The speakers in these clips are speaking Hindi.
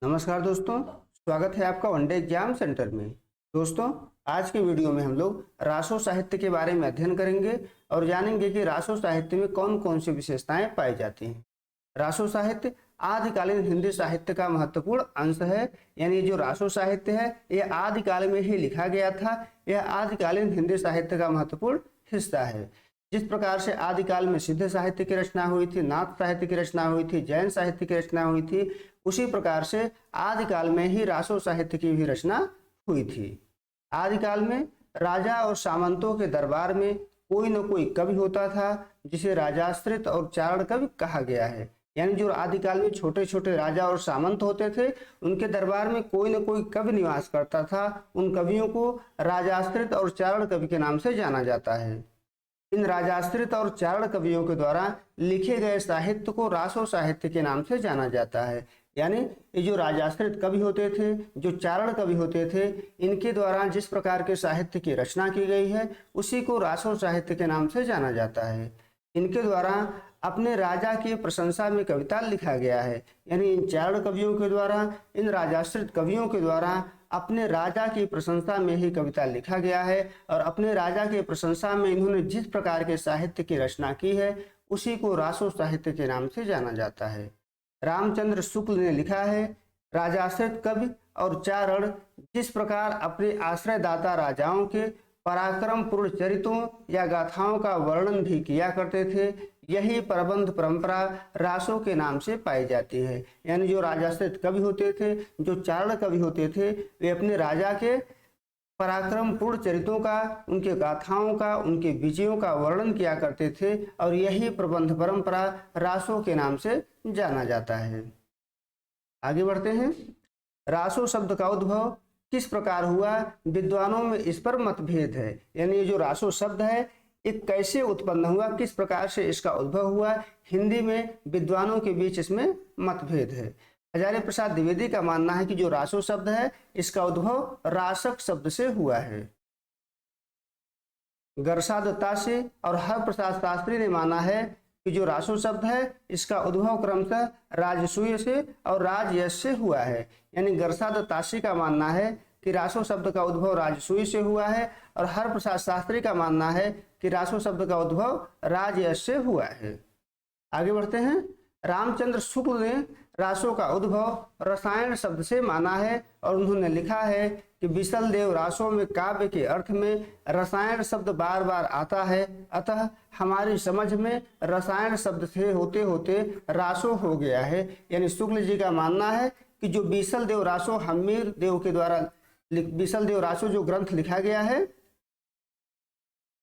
नमस्कार दोस्तों, स्वागत है आपका वनडे एग्जाम सेंटर में। दोस्तों, आज के वीडियो में हम लोग रासो साहित्य के बारे में अध्ययन करेंगे और जानेंगे कि रासो साहित्य में कौन कौन सी विशेषताएं पाई जाती हैं। रासो साहित्य आदिकालीन हिंदी साहित्य का महत्वपूर्ण अंश है। यानी जो रासो साहित्य है यह आदिकाल में ही लिखा गया था। यह आदिकालीन हिंदी साहित्य का महत्वपूर्ण हिस्सा है। जिस प्रकार से आदिकाल में सिद्ध साहित्य की रचना हुई थी, नाथ साहित्य की रचना हुई थी, जैन साहित्य की रचना हुई थी, उसी प्रकार से आदिकाल में ही रासो साहित्य की भी रचना हुई थी। आदिकाल में राजा और सामंतों के दरबार में कोई न कोई कवि होता था, जिसे राजाश्रित और चारण कवि कहा गया है। यानी जो आदिकाल में छोटे छोटे राजा और सामंत होते थे, उनके दरबार में कोई न कोई कवि निवास करता था। उन कवियों को राजाश्रित और चारण कवि के नाम से जाना जाता है। इन राजाश्रित और चारण कवियों के द्वारा लिखे गए साहित्य को रासो साहित्य के नाम से जाना जाता है। यानी ये जो राजाश्रित कवि होते थे, जो चारण कवि होते थे, इनके द्वारा जिस प्रकार के साहित्य की रचना की गई है उसी को रासो साहित्य के नाम से जाना जाता है। इनके द्वारा अपने राजा की प्रशंसा में कविता लिखा गया है। यानी इन चारण कवियों के द्वारा, इन राजाश्रित कवियों के द्वारा अपने राजा की प्रशंसा में ही कविता लिखा गया है और अपने राजा की प्रशंसा में इन्होंने जिस प्रकार के साहित्य की रचना की है उसी को रासो साहित्य के नाम से जाना जाता है। रामचंद्र शुक्ल ने लिखा है, राजाश्रित कवि और चारण जिस प्रकार अपने आश्रयदाता राजाओं के पराक्रम पूर्ण चरित्रों या गाथाओं का वर्णन भी किया करते थे, यही प्रबंध परंपरा रासो के नाम से पाई जाती है। यानी जो राजाश्रित कवि होते थे, जो चारण कवि होते थे, वे अपने राजा के पराक्रम पूर्ण चरित्रों का, उनके गाथाओं का, उनके विजयों का वर्णन किया करते थे और यही प्रबंध परंपरा रासो के नाम से जाना जाता है। आगे बढ़ते हैं। रासो शब्द का उद्भव किस प्रकार हुआ, विद्वानों में इस पर मतभेद है। यानी ये जो रासो शब्द है ये कैसे उत्पन्न हुआ, किस प्रकार से इसका उद्भव हुआ, हिंदी में विद्वानों के बीच इसमें मतभेद है। हजारी प्रसाद द्विवेदी का मानना है कि जो रासो शब्द है इसका उद्भव रासक शब्द से हुआ है। गरसा दत्ता से और हर प्रसाद शास्त्री ने माना है कि जो रासो शब्द है इसका उद्भव क्रमशः राजसूय से और राजयश से हुआ है। यानी गरसा दत्तासी का मानना है कि रासो शब्द का उद्भव राजसूय से हुआ है और हर प्रसाद शास्त्री का मानना है कि रासो शब्द का उद्भव राजयश से हुआ है। आगे बढ़ते हैं। रामचंद्र शुक्ल ने रासो का उद्भव रसायन शब्द से माना है और उन्होंने लिखा है कि विसल देव रासो में काव्य के अर्थ में रसायन शब्द बार बार आता है, अतः हमारी समझ में रसायन शब्द से होते होते रासो हो गया है। यानी शुक्ल जी का मानना है कि जो विसल देव रासो हमीर देव के द्वारा विसल देव रासो जो ग्रंथ लिखा गया है,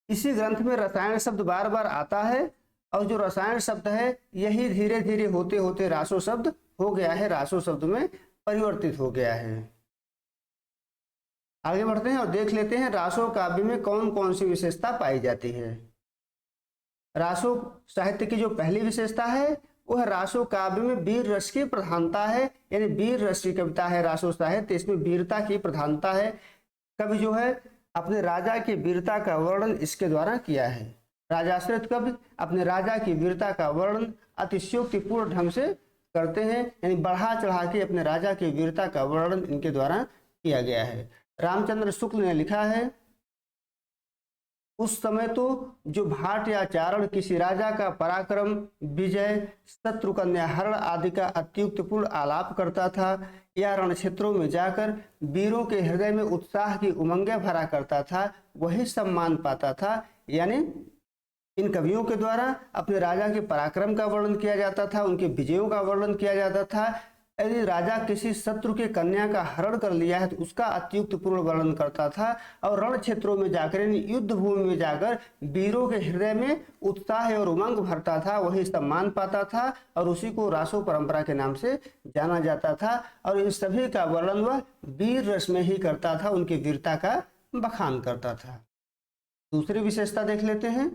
इसी ग्रंथ में रसायन शब्द बार बार आता है और जो रसायन शब्द है यही धीरे धीरे होते होते रासो शब्द हो गया है, रासो शब्द में परिवर्तित हो गया है। आगे बढ़ते हैं और देख लेते हैं रासो काव्य में कौन कौन सी विशेषता पाई जाती है। रासो साहित्य की जो पहली विशेषता है वह रासो काव्य में वीर रस की प्रधानता है। यानी वीर रस की कविता है रासो साहित्य, इसमें वीरता की प्रधानता है। कवि जो है अपने राजा की वीरता का वर्णन इसके द्वारा किया है। राजाश्रित कवि अपने राजा की वीरता का वर्णन अतिशयोक्तिपूर्ण ढंग से करते हैं। यानी बढ़ा चढ़ा के अपने राजा की वीरता का वर्णन इनके द्वारा किया गया है। रामचंद्र शुक्ल ने लिखा है, उस समय तो जो भाट या चारण किसी राजा का पराक्रम, विजय, शत्रु कन्या हरण आदि का अत्युक्तपूर्ण आलाप करता था या रण क्षेत्रों में जाकर वीरों के हृदय में उत्साह की उमंगें भरा करता था, वही सम्मान पाता था। यानी इन कवियों के द्वारा अपने राजा के पराक्रम का वर्णन किया जाता था, उनके विजयों का वर्णन किया जाता था। यदि राजा किसी शत्रु के कन्या का हरण कर लिया है तो उसका अत्युक्त पूर्ण वर्णन करता था और रण क्षेत्रों में जाकर युद्ध भूमि में जाकर वीरों के हृदय में उत्साह और उमंग भरता था, वही सम्मान पाता था और उसी को रासो परंपरा के नाम से जाना जाता था। और इन सभी का वर्णन वह वीर रस में ही करता था, उनकी वीरता का बखान करता था। दूसरी विशेषता देख लेते हैं।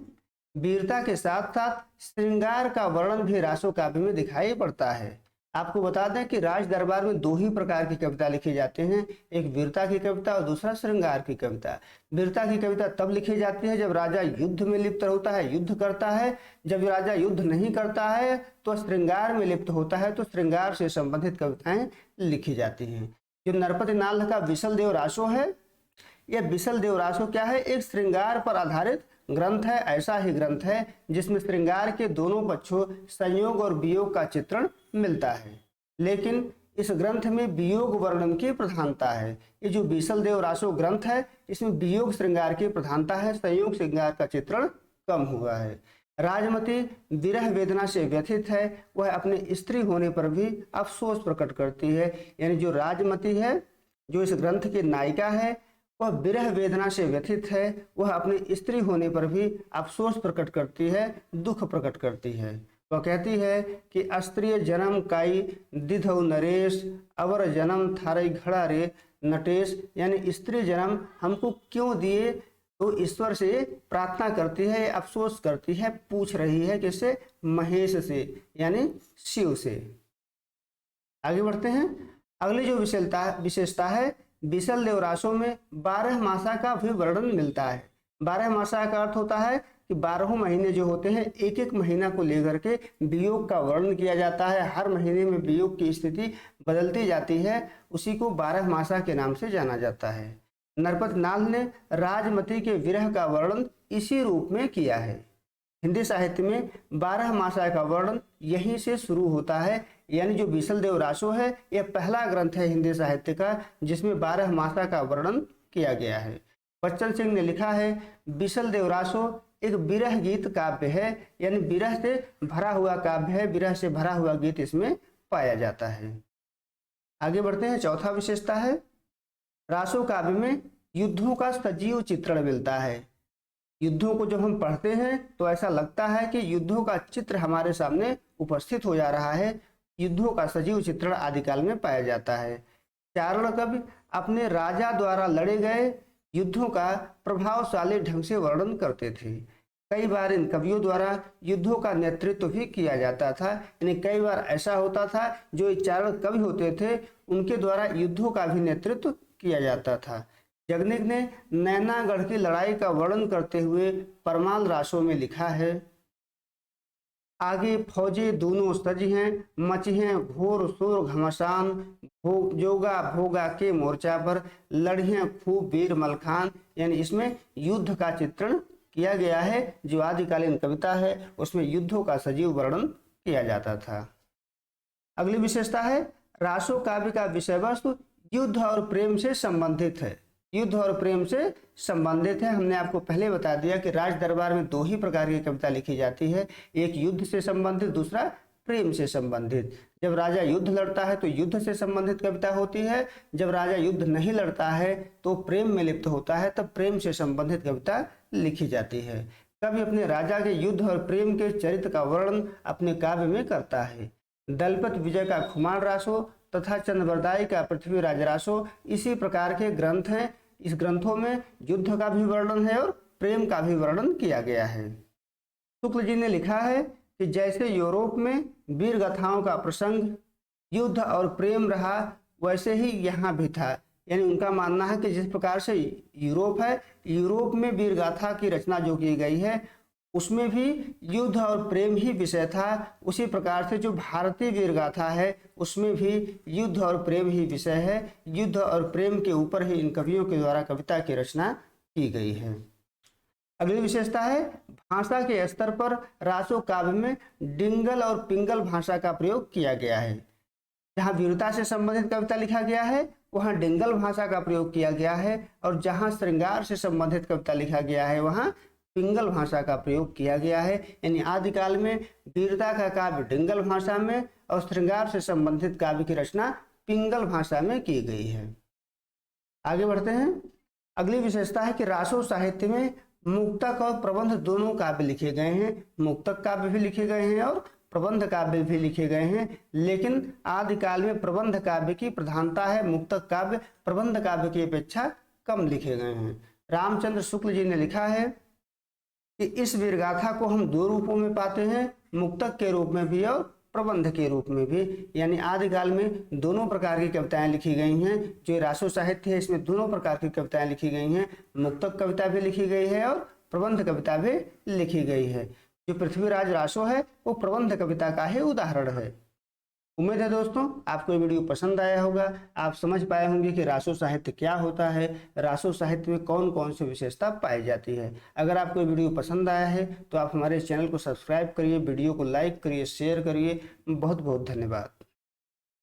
वीरता के साथ साथ श्रृंगार का वर्णन भी रासो काव्य में दिखाई पड़ता है। आपको बता दें कि राज दरबार में दो ही प्रकार की कविता लिखी जाती हैं, एक वीरता की कविता और दूसरा श्रृंगार की कविता। वीरता की कविता तब लिखी जाती है जब राजा युद्ध में लिप्त होता है, युद्ध करता है। जब राजा युद्ध नहीं करता है तो श्रृंगार में लिप्त होता है, तो श्रृंगार से संबंधित कविताएं लिखी जाती हैं। जो नरपति नाल का बिसल देव रासो है, यह बिसल देव रासो क्या है? एक श्रृंगार पर आधारित ग्रंथ है। ऐसा ही ग्रंथ है जिसमें श्रृंगार के दोनों पक्षों संयोग और वियोग का चित्रण मिलता है, लेकिन इस ग्रंथ में वियोग वर्णन की प्रधानता है। ये जो बिसल देव रासो ग्रंथ है, इसमें वियोग श्रृंगार की प्रधानता है, संयोग श्रृंगार का चित्रण कम हुआ है। राजमती विरह वेदना से व्यथित है, वह अपने स्त्री होने पर भी अफसोस प्रकट करती है। यानी जो राजमती है, जो इस ग्रंथ की नायिका है, वह विरह वेदना से व्यथित है, वह अपनी स्त्री होने पर भी अफसोस प्रकट करती है, दुख प्रकट करती है। वह कहती है कि अस्त्रीय जन्म काई दिधौ नरेश, अवर जन्म थारई घड़ा रे नटेश। यानी स्त्री जन्म हमको क्यों दिए, तो ईश्वर से प्रार्थना करती है, अफसोस करती है, पूछ रही है किससे? महेश से, यानी शिव से। आगे बढ़ते हैं। अगली जो विशेषता है, बिसल देव रासो में 12 मासा का भी वर्णन मिलता है। 12 मासा का अर्थ होता है कि 12 महीने जो होते हैं, एक एक महीना को लेकर के वियोग का वर्णन किया जाता है। हर महीने में वियोग की स्थिति बदलती जाती है, उसी को 12 मासा के नाम से जाना जाता है। नरपति नाल ने राजमती के विरह का वर्णन इसी रूप में किया है। हिंदी साहित्य में 12 मासा का वर्णन यहीं से शुरू होता है। यानी जो बिसल देव रासो है, यह पहला ग्रंथ है हिंदी साहित्य का जिसमें 12 मासा का वर्णन किया गया है। बच्चन सिंह ने लिखा है, बिसल देव रासो एक विरह गीत काव्य है, यानी विरह से भरा हुआ काव्य है, विरह से भरा हुआ गीत इसमें पाया जाता है। आगे बढ़ते हैं। चौथा विशेषता है, रासो काव्य में युद्धों का सजीव चित्रण मिलता है। युद्धों को जब हम पढ़ते हैं तो ऐसा लगता है कि युद्धों का चित्र हमारे सामने उपस्थित हो जा रहा है। युद्धों का सजीव चित्रण आदिकाल में पाया जाता है। चारण कवि अपने राजा द्वारा लड़े गए युद्धों का प्रभावशाली ढंग से वर्णन करते थे। कई बार इन कवियों द्वारा युद्धों का नेतृत्व भी किया जाता था। यानी कई बार ऐसा होता था, जो चारण कवि होते थे उनके द्वारा युद्धों का भी नेतृत्व किया जाता था। जगनिक ने नैनागढ़ की लड़ाई का वर्णन करते हुए परमाल रासों में लिखा है, आगे फौजे दोनों सजी हैं, मची हैं घोर शोर घमासान, जोगा भोगा के मोर्चा पर लड़ियां खूब वीर मलखान। यानी इसमें युद्ध का चित्रण किया गया है। जो आदिकालीन कविता है उसमें युद्धों का सजीव वर्णन किया जाता था। अगली विशेषता है, रासो काव्य का विषय वस्तु युद्ध और प्रेम से संबंधित है। युद्ध और प्रेम से संबंधित है। हमने आपको पहले बता दिया कि राज दरबार में दो ही प्रकार की कविता लिखी जाती है, एक युद्ध से संबंधित, दूसरा प्रेम से संबंधित। जब राजा युद्ध लड़ता है तो युद्ध से संबंधित कविता होती है, जब राजा युद्ध नहीं लड़ता है तो प्रेम में लिप्त होता है, तब प्रेम से संबंधित कविता लिखी जाती है। कवि अपने राजा के युद्ध और प्रेम के चरित्र का वर्णन अपने काव्य में करता है। दलपत विजय का खुमार रासो तथा चंद्रबरदाई का पृथ्वीराज रासो इसी प्रकार के ग्रंथ हैं। इस ग्रंथों में युद्ध का भी वर्णन है और प्रेम का भी वर्णन किया गया है। शुक्ल जी ने लिखा है कि जैसे यूरोप में वीर गाथाओं का प्रसंग युद्ध और प्रेम रहा, वैसे ही यहाँ भी था। यानी उनका मानना है कि जिस प्रकार से यूरोप है, यूरोप में वीर गाथा की रचना जो की गई है उसमें भी युद्ध और प्रेम ही विषय था, उसी प्रकार से जो भारतीय वीर गाथा है उसमें भी युद्ध और प्रेम ही विषय है। युद्ध और प्रेम के ऊपर ही इन कवियों के द्वारा कविता की रचना की गई है। अगली विशेषता है, भाषा के स्तर पर रासो काव्य में डिंगल और पिंगल भाषा का प्रयोग किया गया है। जहाँ वीरता से संबंधित कविता लिखा गया है वहाँ डिंगल भाषा का प्रयोग किया गया है, और जहाँ श्रृंगार से संबंधित कविता लिखा गया है वहाँ पिंगल भाषा का प्रयोग किया गया है। यानी आदिकाल में वीरता का काव्य डिंगल भाषा में और श्रृंगार से संबंधित काव्य की रचना पिंगल भाषा में की गई है। आगे बढ़ते हैं। अगली विशेषता है कि रासो साहित्य में मुक्तक और प्रबंध दोनों काव्य लिखे गए हैं। मुक्तक काव्य भी लिखे गए हैं और प्रबंध काव्य भी लिखे गए हैं, लेकिन आदिकाल में प्रबंध काव्य की प्रधानता है। मुक्तक काव्य प्रबंध काव्य की अपेक्षा कम लिखे गए हैं। रामचंद्र शुक्ल जी ने लिखा है कि इस वीरगाथा को हम दो रूपों में पाते हैं, मुक्तक के रूप में भी और प्रबंध के रूप में भी, यानी आदिकाल में दोनों प्रकार की कविताएं लिखी गई हैं। जो रासो साहित्य है इसमें दोनों प्रकार की कविताएं लिखी गई हैं, मुक्तक कविता भी लिखी गई है और प्रबंध कविता भी लिखी गई है। जो पृथ्वीराज रासो है वो प्रबंध कविता का ही उदाहरण है। उम्मीद है दोस्तों आपको ये वीडियो पसंद आया होगा, आप समझ पाए होंगे कि रासो साहित्य क्या होता है, रासो साहित्य में कौन कौन सी विशेषता पाई जाती है। अगर आपको ये वीडियो पसंद आया है तो आप हमारे चैनल को सब्सक्राइब करिए, वीडियो को लाइक करिए, शेयर करिए। बहुत बहुत धन्यवाद।